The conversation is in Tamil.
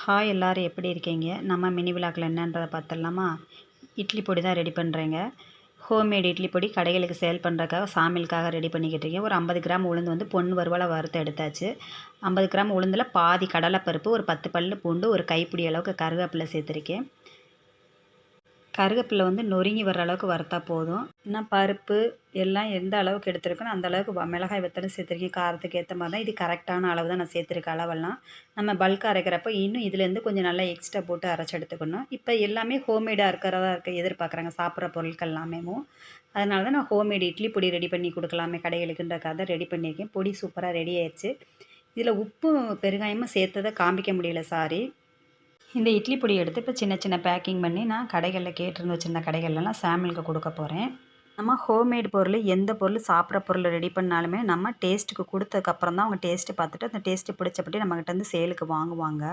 ஹாய் எல்லோரும் எப்படி இருக்கீங்க? நம்ம மினி விலாக்கில் என்னன்றதை பார்த்துடலாமா? இட்லி பொடி தான் ரெடி பண்ணுறேங்க. ஹோம்மேட் இட்லி பொடி கடைகளுக்கு சேல் பண்ணுறதுக்காக சாமிலுக்காக ரெடி பண்ணிக்கிட்டு இருக்கேன். ஒரு 50 கிராம் உளுந்து வந்து பொன் வறுவலை வறுத்து எடுத்தாச்சு. 50 கிராம் உளுந்தில் பாதி கடலைப்பருப்பு, ஒரு 10 பல்லு பூண்டு, ஒரு கைப்பிடி அளவுக்கு கருவேப்பிலை சேர்த்துருக்கேன். கருவேப்பிலை வந்து நொறுங்கி வர்ற அளவுக்கு வறுத்தா போதும். இன்னும் பருப்பு எல்லாம் எந்த அளவுக்கு எடுத்துருக்கணும் அந்த அளவுக்கு மிளகாய் வத்தலும் சேர்த்துருக்கேன். காரத்துக்கு ஏற்ற மாதிரி தான் இது கரெக்டான அளவு தான் நான் சேர்த்துருக்கேன் அளவெல்லாம். நம்ம பல்காக அரைக்கிறப்ப இன்னும் இதுலேருந்து கொஞ்சம் நல்லா எக்ஸ்ட்ரா போட்டு அரைச்சி எடுத்துக்கணும். இப்போ எல்லாமே ஹோம்மேடாக இருக்கிறதா எதிர்பார்க்குறாங்க சாப்பிட்ற பொருட்கள் எல்லாமேவும். அதனால தான் நான் ஹோம்மேட் இட்லி பொடி ரெடி பண்ணி கொடுக்கலாமே கடைகளுக்குன்றக்காக தான் ரெடி பண்ணியிருக்கேன். பொடி சூப்பராக ரெடி ஆயிடுச்சு. இதில் உப்பும் பெருங்காயமும் சேர்த்ததை காமிக்க முடியல, சாரி. இந்த இட்லி பொடி எடுத்து இப்போ சின்ன சின்ன பேக்கிங் பண்ணி நான் கடைகளில் கேட்டிருந்து வச்சுருந்த கடைகள்லாம் சாம்பிளுக்கு கொடுக்க போகிறேன். நம்ம ஹோம்மேட் பொருள் எந்த பொருள் சாப்பிட்ற பொருள் ரெடி பண்ணாலுமே நம்ம டேஸ்ட்டுக்கு கொடுத்ததுக்கப்புறம் தான் அவங்க டேஸ்ட்டு பார்த்துட்டு அந்த டேஸ்ட்டு பிடிச்சப்படி நம்மக்கிட்ட வந்து சேலுக்கு வாங்குவாங்க.